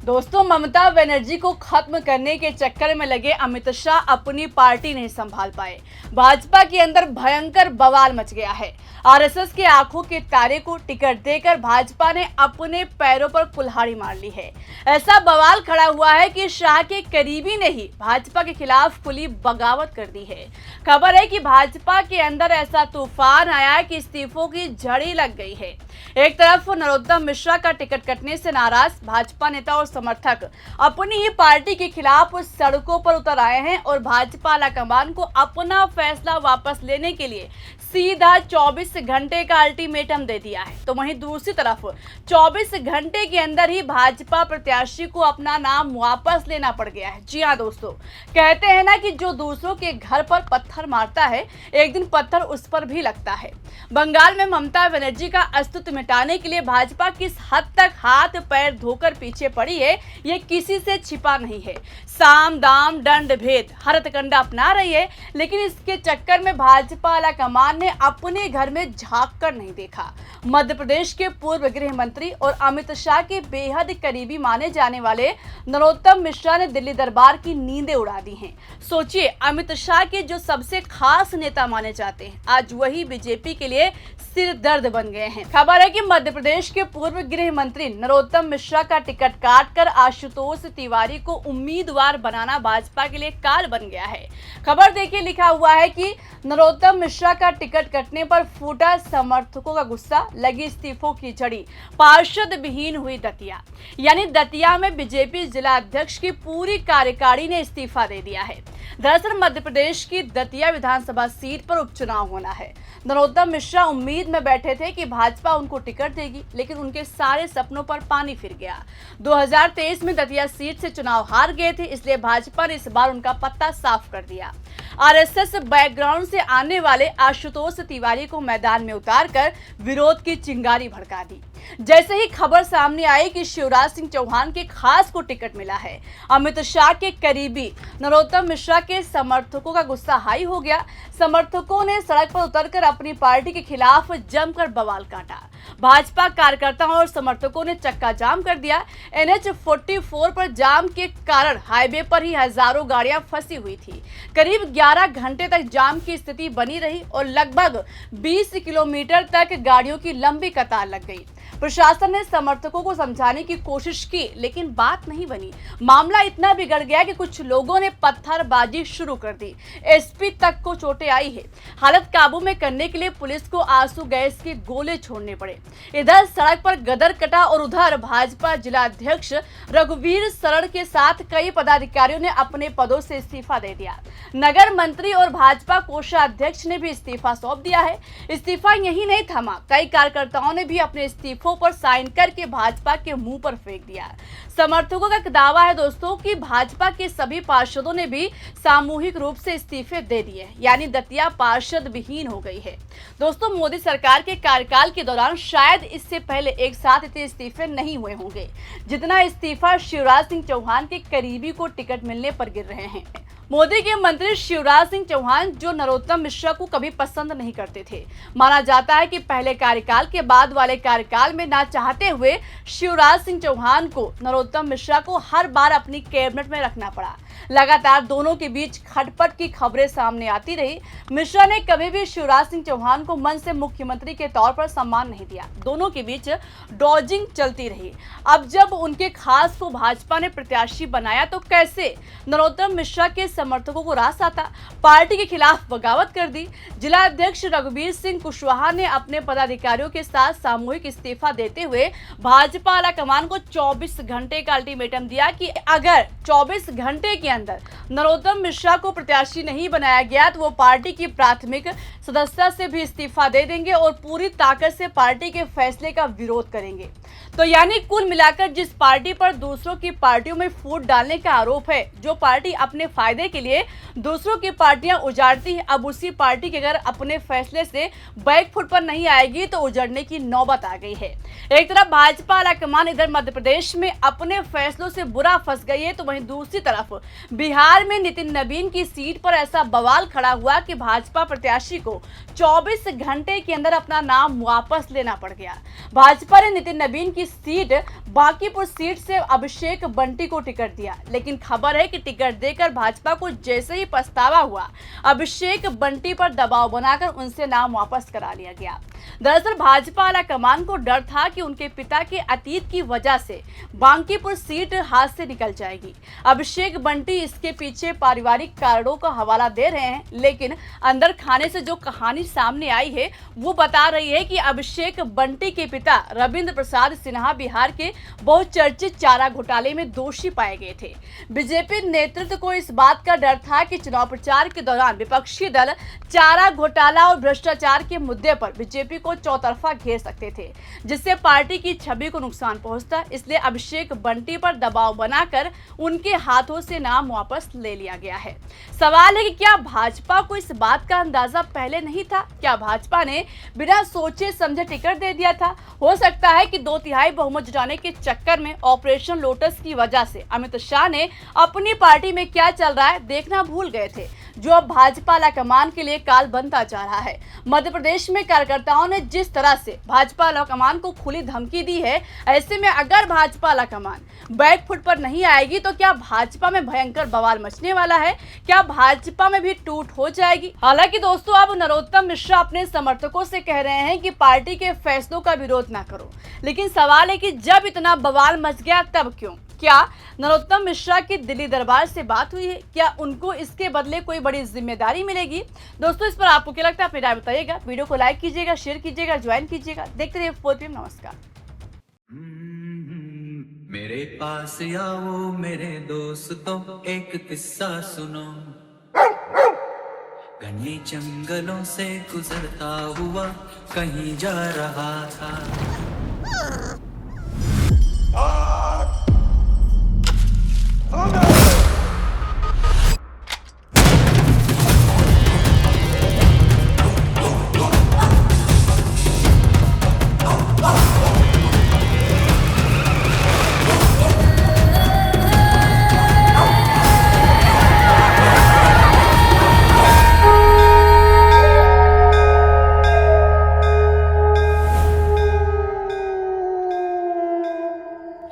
दोस्तों, ममता बनर्जी को खत्म करने के चक्कर में लगे अमित शाह अपनी पार्टी नहीं संभाल पाए। भाजपा के अंदर भयंकर बवाल मच गया है। आरएसएस के आंखों के तारे को टिकट देकर भाजपा ने अपने पैरों पर कुल्हाड़ी मार ली है। ऐसा बवाल खड़ा हुआ है कि शाह के करीबी ने ही भाजपा के खिलाफ खुली बगावत कर दी है। खबर है कि भाजपा के अंदर ऐसा तूफान आया कि इस्तीफों की झड़ी लग गई है। एक तरफ नरोत्तम मिश्रा का टिकट कटने से नाराज भाजपा नेता और समर्थक अपनी ही पार्टी के खिलाफ सड़कों पर उतर आए हैं और भाजपा आलाकमान को अपना फैसला वापस लेने के लिए सीधा 24 घंटे का अल्टीमेटम दे दिया है। तो वहीं दूसरी तरफ 24 घंटे के अंदर ही भाजपा प्रत्याशी को अपना नाम वापस लेना पड़ गया है। जी हाँ दोस्तों, कहते हैं ना कि जो दूसरों के घर पर पत्थर मारता है एक दिन पत्थर उस पर भी लगता है। बंगाल में ममता बनर्जी का अस्तित्व मिटाने के लिए भाजपा किस हद तक हाथ पैर धोकर पीछे पड़ी है ये किसी से छिपा नहीं है। साम दाम दंड भेद हर हथकंडा अपना रही है, लेकिन इसके चक्कर में भाजपा आलाकमान ने अपने घर में झांक कर नहीं देखा। मध्य प्रदेश के पूर्व गृह मंत्री और अमित शाह के बेहद करीबी माने जाने वाले नरोत्तम मिश्रा ने दिल्ली दरबार की नींदें उड़ा दी हैं। सोचिए, अमित शाह के जो सबसे खास नेता माने जाते हैं आज वही बीजेपी के लिए सिर दर्द बन गए हैं। खबर है कि मध्य प्रदेश के पूर्व गृह मंत्री नरोत्तम मिश्रा का टिकट काटकर आशुतोष तिवारी को उम्मीदवार बनाना भाजपा के लिए काल बन गया है। खबर देखिए, लिखा हुआ है कि नरोत्तम मिश्रा का टिकट कटने पर फूटा समर्थकों का गुस्सा, लगी इस्तीफों की झड़ी, पार्षद विहीन हुई दतिया। यानी दतिया में बीजेपी जिला अध्यक्ष की पूरी कार्यकारिणी ने इस्तीफा दे दिया है। दरअसल मध्य प्रदेश की दतिया विधानसभा सीट पर उपचुनाव होना है। नरोत्तम मिश्रा उम्मीद में बैठे थे कि भाजपा उनको टिकट देगी, लेकिन उनके सारे सपनों पर पानी फिर गया। 2023 में दतिया सीट से चुनाव हार गए थे, इसलिए भाजपा ने इस बार उनका पत्ता साफ कर दिया। आरएसएस बैकग्राउंड से आने वाले आशुतोष तिवारी को मैदान में उतारकर विरोध की चिंगारी भड़का दी। जैसे ही खबर सामने आई कि शिवराज सिंह चौहान के खास को टिकट मिला है, अमित शाह के करीबी नरोत्तम मिश्रा के समर्थकों का गुस्सा हाई हो गया। समर्थकों ने सड़क पर उतरकर अपनी पार्टी के खिलाफ जमकर बवाल काटा। भाजपा कार्यकर्ताओं और समर्थकों ने चक्का जाम कर दिया। NH 44 पर जाम के कारण हाईवे पर ही हजारों गाड़ियां फंसी हुई थी। करीब 11 घंटे तक जाम की स्थिति बनी रही और लगभग 20 किलोमीटर तक गाड़ियों की लंबी कतार लग गई। प्रशासन ने समर्थकों को समझाने की कोशिश की, लेकिन बात नहीं बनी। मामला इतना बिगड़ गया कि कुछ लोगों ने पत्थरबाजी शुरू कर दी। एसपी तक को चोटें आई है। हालत काबू में करने के लिए पुलिस को आंसू गैस के गोले छोड़ने पड़े। इधर सड़क पर गदर कटा और उधर भाजपा जिला अध्यक्ष रघुवीर शरण के साथ कई पदाधिकारियों ने अपने पदों से इस्तीफा दे दिया। नगर मंत्री और भाजपा कोषाध्यक्ष ने भी इस्तीफा सौंप दिया है। इस्तीफा यही नहीं थमा, कई कार्यकर्ताओं ने भी अपने इस्तीफों पर साइन करके भाजपा के मुंह पर फेंक दिया। समर्थकों का दावा है दोस्तों कि भाजपा के सभी पार्षदों ने भी सामूहिक रूप से इस्तीफे दे दिए, यानी दतिया पार्षद विहीन हो गई है। दोस्तों, मोदी सरकार के कार्यकाल के दौरान शायद इससे पहले एक साथ इतने इस्तीफे नहीं हुए होंगे जितना इस्तीफा शिवराज सिंह चौहान के करीबी को टिकट मिलने पर गिर रहे हैं। मोदी के मंत्री शिवराज सिंह चौहान जो नरोत्तम मिश्रा को कभी पसंद नहीं करते थे। माना जाता है कि पहले कार्यकाल के बाद वाले कार्यकाल में ना चाहते हुए शिवराज सिंह चौहान को नरोत्तम मिश्रा को हर बार अपनी कैबिनेट में रखना पड़ा। लगातार दोनों के बीच खटपट की खबरें सामने आती रही। मिश्रा ने कभी भी शिवराज सिंह चौहान को मन से मुख्यमंत्री के तौर पर सम्मान नहीं दिया। दोनों के बीच डॉजिंग चलती रही। अब जब उनके खास को भाजपा ने प्रत्याशी बनाया तो कैसे नरोत्तम मिश्रा के समर्थकों को रास आता, पार्टी के खिलाफ बगावत कर दी। जिला अध्यक्ष रघुवीर सिंह कुशवाहा ने अपने पदाधिकारियों के साथ सामूहिक इस्तीफा देते हुए भाजपा आलाकमान को 24 घंटे का अल्टीमेटम दिया कि अगर 24 घंटे के अंदर नरोत्तम मिश्रा को प्रत्याशी नहीं बनाया गया तो वो पार्टी की प्राथमिक सदस्यता से भी इस्तीफा दे देंगे और पूरी ताकत से पार्टी के फैसले का विरोध करेंगे। तो यानी कुल मिलाकर जिस पार्टी पर दूसरों की पार्टियों में फूट डालने का आरोप है, जो पार्टी अपने फायदे के लिए दूसरों की पार्टियां उजाड़ती है, अब उसी पार्टी के अगर अपने फैसले से बैकफुट पर नहीं आएगी तो उजड़ने की नौबत आ गई है। एक तरफ भाजपा आलाकमान इधर मध्य प्रदेश में अपने फैसलों से बुरा फंस गई है, तो वहीं दूसरी तरफ बिहार में नितिन नवीन की सीट पर ऐसा बवाल खड़ा हुआ कि भाजपा प्रत्याशी को 24 घंटे के अंदर अपना नाम वापस लेना पड़ गया। भाजपा ने नितिन नवीन की की सीट बांकीपुर सीट से अभिषेक बंटी को टिकट दिया, लेकिन खबर है कि टिकट देकर भाजपा को जैसे ही पछतावा हुआ, अभिषेक बंटी पर दबाव बनाकर उनसे नाम वापस करा लिया गया। दरअसल भाजपा आला कमान को डर था कि उनके पिता के अतीत की वजह से बांकीपुर सीट हाथ से निकल जाएगी। अभिषेक बंटी इसके पीछे पारिवारिक कारणों का हवाला दे रहे हैं, लेकिन अंदर खाने से जो कहानी सामने आई है वो बता रही है कि अभिषेक बंटी के पिता रविंद्र प्रसाद सिन्हा बिहार के बहुचर्चित चारा घोटाले में दोषी पाए गए थे। बीजेपी नेतृत्व को इस बात का डर था कि चुनाव प्रचार के दौरान विपक्षी दल चारा घोटाला और भ्रष्टाचार के मुद्दे पर बीजेपी को चौतरफा घेर सकते थे, जिससे पार्टी की छवि को नुकसान पहुंचता। इसलिए अभिषेक बंटी पर दबाव बनाकर उनके हाथों से नाम वापस ले लिया गया है। सवाल है कि क्या भाजपा को इस बात का अंदाजा पहले नहीं था? क्या भाजपा ने बिना सोचे समझे टिकट दे दिया था? हो सकता है कि 2/3 बहुमत जुटाने के चक्कर में ऑपरेशन लोटस की वजह से अमित शाह ने अपनी पार्टी में क्या चल रहा है देखना भूल गए थे, जो अब भाजपा लाकमान के लिए काल बनता जा रहा है। मध्य प्रदेश में कार्यकर्ताओं ने जिस तरह से भाजपा लाकमान को खुली धमकी दी है, ऐसे में अगर भाजपा लाकमान बैक फुट पर नहीं आएगी तो क्या भाजपा में भयंकर बवाल मचने वाला है? क्या भाजपा में भी टूट हो जाएगी? हालांकि दोस्तों, अब नरोत्तम मिश्रा अपने समर्थकों से कह रहे हैं कि पार्टी के फैसलों का विरोध ना करो, लेकिन सवाल है कि जब इतना बवाल मच गया तब क्यों? क्या नरोत्तम मिश्रा की दिल्ली दरबार से बात हुई है? क्या उनको इसके बदले कोई बड़ी जिम्मेदारी मिलेगी? दोस्तों, इस पर आपको क्या लगता है? अपनी राय बताइएगा। वीडियो को लाइक कीजिएगा, शेयर कीजिएगा, ज्वाइन कीजिएगा। देखते रहिए 4PM। नमस्कार। मेरे पास आओ मेरे दोस्तों, एक किस्सा सुनो। घने जंगलों से गुजरता हुआ कहीं जा रहा था।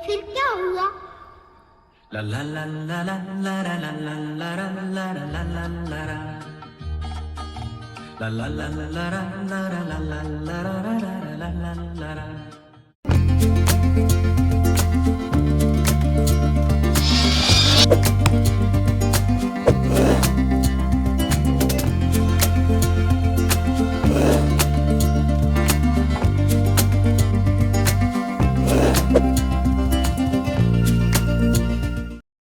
फिर क्या हुआ? La la la la la la la la la la la la la la la la la la. La la la la la la la la la la la la la la la la la.